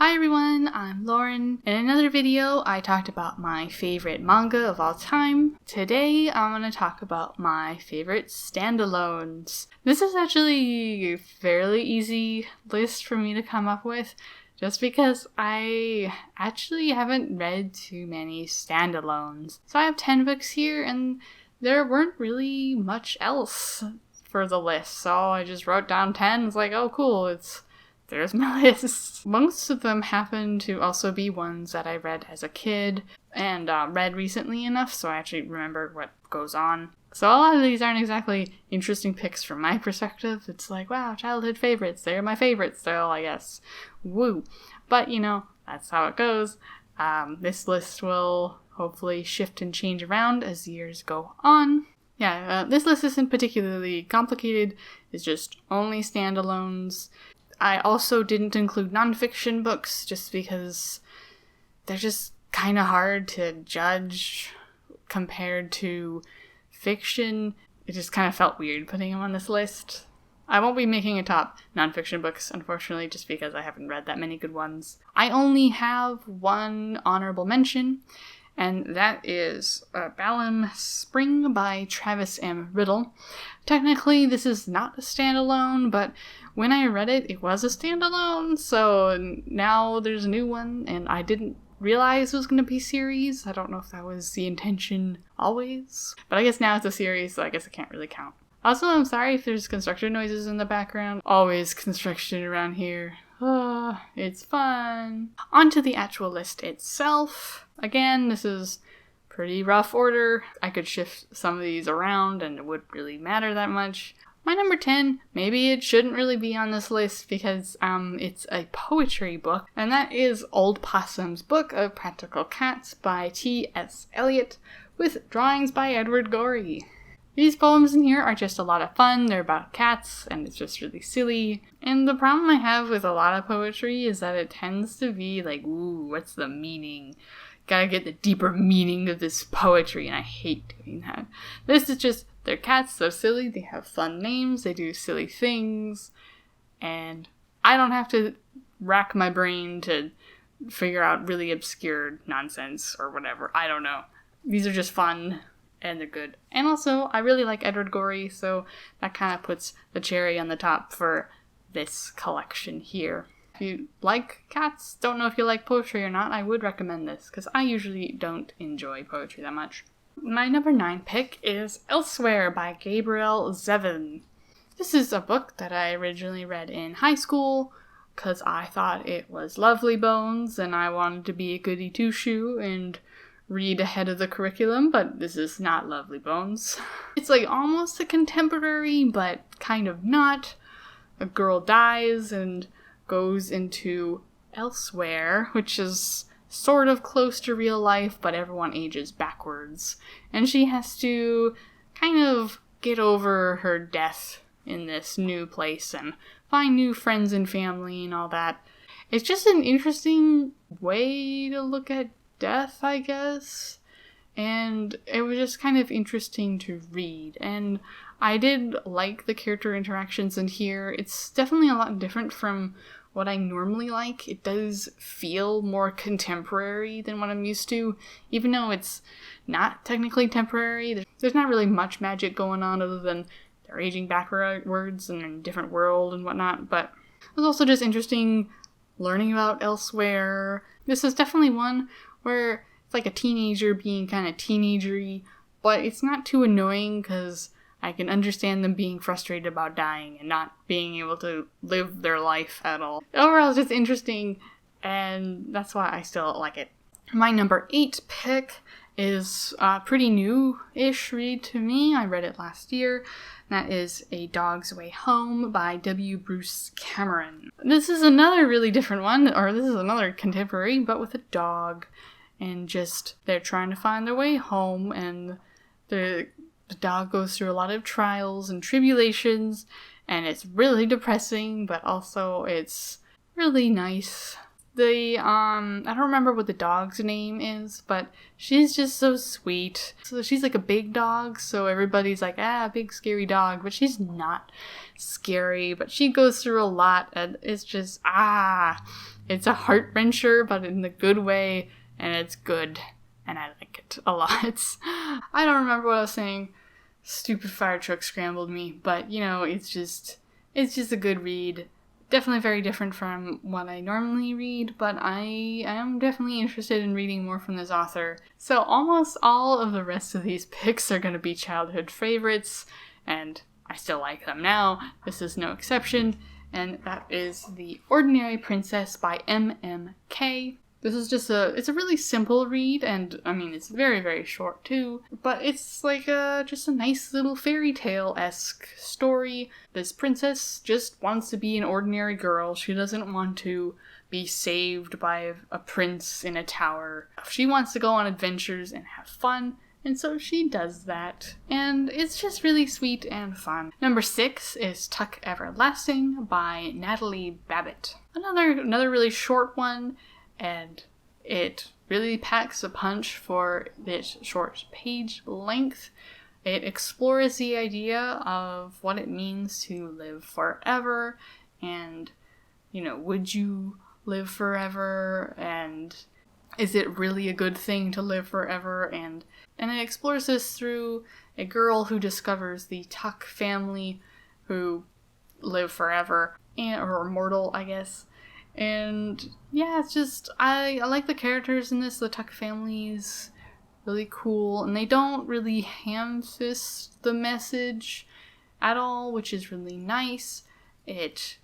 Hi everyone, I'm Lauren. In another video, I talked about my favorite manga of all time. Today, I'm going to talk about my favorite standalones. This is actually a fairly easy list for me to come up with, just because I actually haven't read too many standalones. So I have 10 books here, and there weren't really much else for the list, so I just wrote down 10. It's like, oh cool, there's my list. Most of them happen to also be ones that I read as a kid and read recently enough so I actually remember what goes on. So a lot of these aren't exactly interesting picks from my perspective. It's like, wow, childhood favorites. They're my favorites still, I guess. Woo. But, that's how it goes. This list will hopefully shift and change around as years go on. This list isn't particularly complicated. It's just only standalones. I also didn't include nonfiction books just because they're just kind of hard to judge compared to fiction. It just kind of felt weird putting them on this list. I won't be making a top nonfiction books, unfortunately, just because I haven't read that many good ones. I only have one honorable mention, and that is Balam Spring by Travis M. Riddle. Technically, this is not a standalone, but when I read it, it was a standalone, so now there's a new one, and I didn't realize it was going to be a series. I don't know if that was the intention always, but I guess now it's a series, so I guess it can't really count. Also, I'm sorry if there's construction noises in the background. Always construction around here. It's fun. On to the actual list itself. Again, this is pretty rough order. I could shift some of these around and it wouldn't really matter that much. My number 10, maybe it shouldn't really be on this list because it's a poetry book, and that is Old Possum's Book of Practical Cats by T.S. Eliot, with drawings by Edward Gorey. These poems in here are just a lot of fun. They're about cats, and it's just really silly. And the problem I have with a lot of poetry is that it tends to be like, ooh, what's the meaning? Gotta get the deeper meaning of this poetry, and I hate doing that. This is just, they're cats, they're silly, they have fun names, they do silly things, and I don't have to rack my brain to figure out really obscure nonsense or whatever. I don't know. These are just fun, and they're good. And also, I really like Edward Gorey, so that kind of puts the cherry on the top for this collection here. If you like cats, don't know if you like poetry or not, I would recommend this, because I usually don't enjoy poetry that much. My number 9 pick is Elsewhere by Gabriel Zevin. This is a book that I originally read in high school, because I thought it was Lovely Bones, and I wanted to be a goody two-shoe and read ahead of the curriculum, but this is not Lovely Bones. It's like almost a contemporary, but kind of not. A girl dies and goes into Elsewhere, which is sort of close to real life, but everyone ages backwards. And she has to kind of get over her death in this new place and find new friends and family and all that. It's just an interesting way to look at death, I guess. And it was just kind of interesting to read. And I did like the character interactions in here. It's definitely a lot different from what I normally like. It does feel more contemporary than what I'm used to, even though it's not technically temporary. There's not really much magic going on other than they're aging backwards and in a different world and whatnot, but it was also just interesting learning about Elsewhere. This is definitely one where it's like a teenager being kind of teenagery, but it's not too annoying because I can understand them being frustrated about dying and not being able to live their life at all. Overall, it's just interesting, and that's why I still like it. My number 8 pick is a pretty new-ish read to me. I read it last year. That is A Dog's Way Home by W. Bruce Cameron. This is another really different one, or this is another contemporary, but with a dog. And just, they're trying to find their way home, and the dog goes through a lot of trials and tribulations, and it's really depressing, but also it's really nice. I don't remember what the dog's name is, but she's just so sweet. So she's like a big dog, so everybody's like, big scary dog, but she's not scary, but she goes through a lot, and it's just, It's a heart-wrencher, but in the good way, and it's good, and I like it a lot. I don't remember what I was saying. Stupid fire truck scrambled me, but, you know, it's just a good read. Definitely very different from what I normally read, but I am definitely interested in reading more from this author. So almost all of the rest of these picks are going to be childhood favorites, and I still like them now. This is no exception, and that is The Ordinary Princess by MMK. This is just it's a really simple read, and I mean, it's very, very short too, but it's like just a nice little fairy tale-esque story. This princess just wants to be an ordinary girl. She doesn't want to be saved by a prince in a tower. She wants to go on adventures and have fun, and so she does that. And it's just really sweet and fun. Number 6 is Tuck Everlasting by Natalie Babbitt. Another really short one, and it really packs a punch for its short page length. It explores the idea of what it means to live forever, and, you know, would you live forever, and is it really a good thing to live forever, and it explores this through a girl who discovers the Tuck family who live forever, or immortal, I guess. And yeah, it's just, I like the characters in this. The Tuck family's really cool, and they don't really ham-fist the message at all, which is really nice. It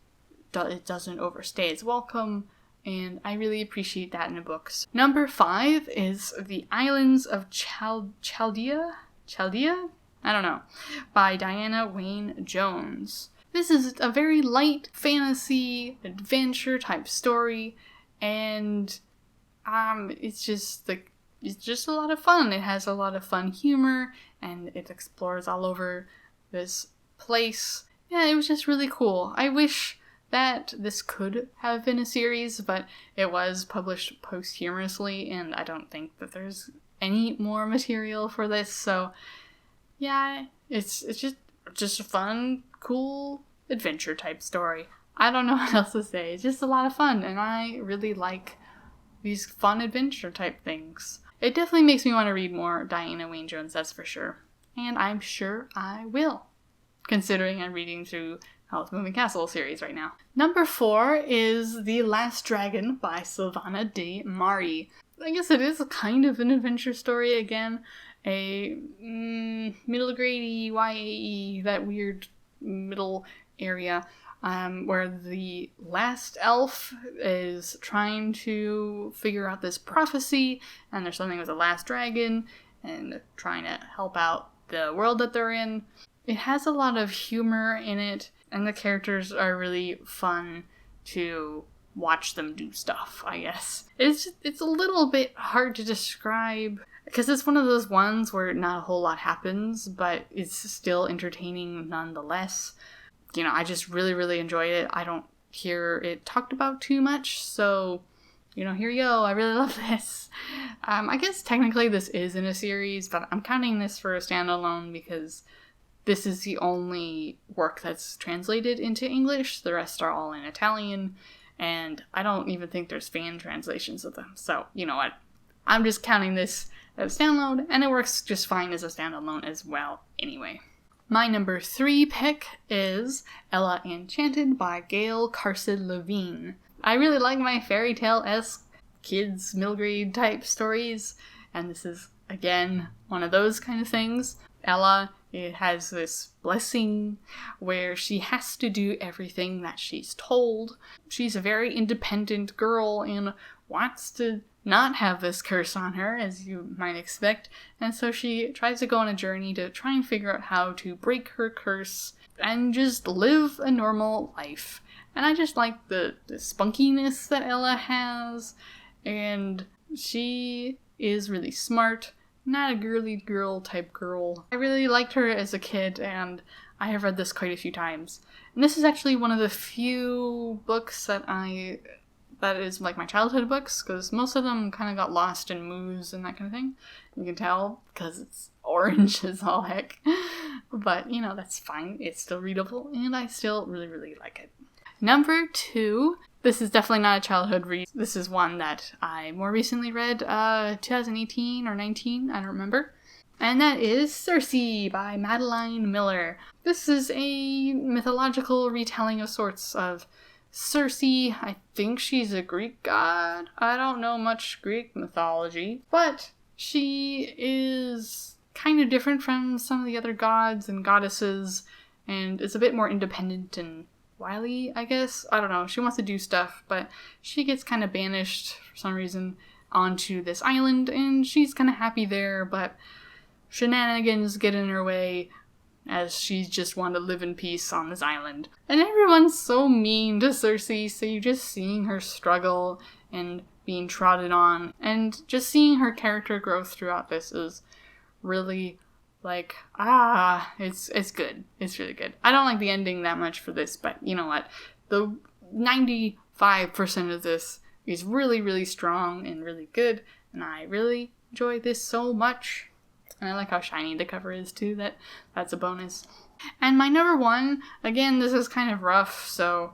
doesn't overstay its welcome, and I really appreciate that in the books. Number 5 is The Islands of Chaldea? I don't know. By Diana Wayne Jones. This is a very light fantasy adventure type story, and it's just a lot of fun. It has a lot of fun humor, and it explores all over this place. Yeah, it was just really cool. I wish that this could have been a series, but it was published posthumously, and I don't think that there's any more material for this. So yeah, it's just a fun, cool adventure type story. I don't know what else to say. It's just a lot of fun, and I really like these fun adventure type things. It definitely makes me want to read more Diana Wayne Jones, that's for sure. And I'm sure I will, considering I'm reading through Howl's Moving Castle series right now. Number 4 is The Last Dragon by Silvana de Mari. I guess it is kind of an adventure story again. A middle grade YAE, that weird middle area, where the last elf is trying to figure out this prophecy, and there's something with the last dragon, and trying to help out the world that they're in. It has a lot of humor in it, and the characters are really fun to watch them do stuff, I guess. It's a little bit hard to describe, because it's one of those ones where not a whole lot happens, but it's still entertaining nonetheless. You know, I just really, really enjoyed it. I don't hear it talked about too much, so, you know, here you go. I really love this. I guess technically this is in a series, but I'm counting this for a standalone because this is the only work that's translated into English. The rest are all in Italian, and I don't even think there's fan translations of them. So, you know what? I'm just counting this as a standalone, and it works just fine as a standalone as well anyway. My number 3 pick is Ella Enchanted by Gail Carson Levine. I really like my fairy tale-esque kids middle grade type stories, and this is, again, one of those kind of things. Ella, it has this blessing where she has to do everything that she's told. She's a very independent girl and wants to not have this curse on her, as you might expect, and so she tries to go on a journey to try and figure out how to break her curse and just live a normal life. And I just like the spunkiness that Ella has, and she is really smart, not a girly girl type girl. I really liked her as a kid, and I have read this quite a few times. And this is actually one of the few books that is like my childhood books, because most of them kind of got lost in moves and that kind of thing. You can tell because it's orange as all heck. But, you know, that's fine. It's still readable, and I still really, really like it. Number 2 This is definitely not a childhood read. This is one that I more recently read, 2018 or 19, I don't remember. And that is Circe by Madeline Miller. This is a mythological retelling of sorts of Circe. I think she's a Greek god. I don't know much Greek mythology, but she is kind of different from some of the other gods and goddesses, and is a bit more independent and wily, I guess. I don't know. She wants to do stuff, but she gets kind of banished for some reason onto this island, and she's kind of happy there, but shenanigans get in her way as she just wanted to live in peace on this island. And everyone's so mean to Circe, so you're just seeing her struggle and being trodden on, and just seeing her character growth throughout this is really like, it's good. It's really good. I don't like the ending that much for this, but you know what? The 95% of this is really, really strong and really good, and I really enjoy this so much. And I like how shiny the cover is too, that's a bonus. And my number one, again, this is kind of rough, so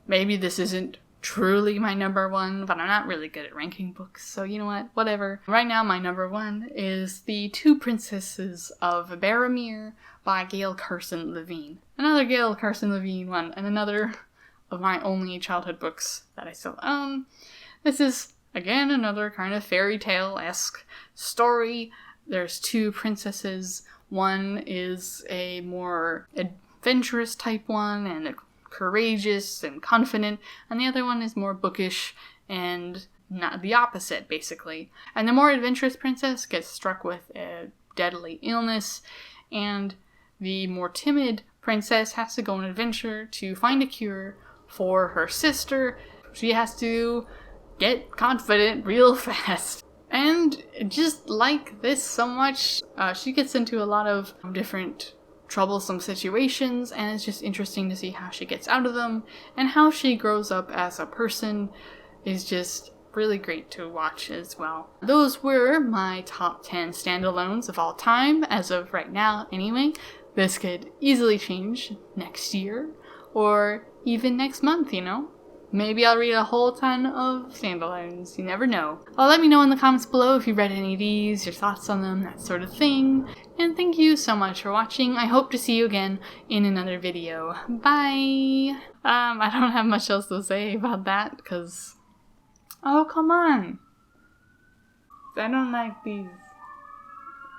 maybe this isn't truly my number one, but I'm not really good at ranking books, so you know what, whatever. Right now my number one is The Two Princesses of Baromir by Gail Carson Levine. Another Gail Carson Levine one, and another of my only childhood books that I still own. This is, again, another kind of fairy tale-esque story. There's two princesses. One is a more adventurous type one and courageous and confident, and the other one is more bookish and not the opposite, basically. And the more adventurous princess gets struck with a deadly illness, and the more timid princess has to go on an adventure to find a cure for her sister. She has to get confident real fast. And just like this so much, she gets into a lot of different troublesome situations, and it's just interesting to see how she gets out of them, and how she grows up as a person is just really great to watch as well. Those were my top 10 standalones of all time, as of right now anyway. This could easily change next year, or even next month, you know? Maybe I'll read a whole ton of standalones, you never know. Let me know in the comments below if you read any of these, your thoughts on them, that sort of thing. And thank you so much for watching. I hope to see you again in another video. Bye! I don't have much else to say about that, because... Oh, come on! I don't like these.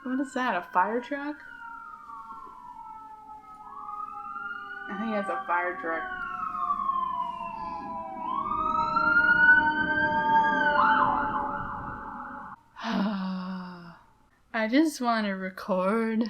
What is that, a fire truck? I think that's a fire truck. I just want to record.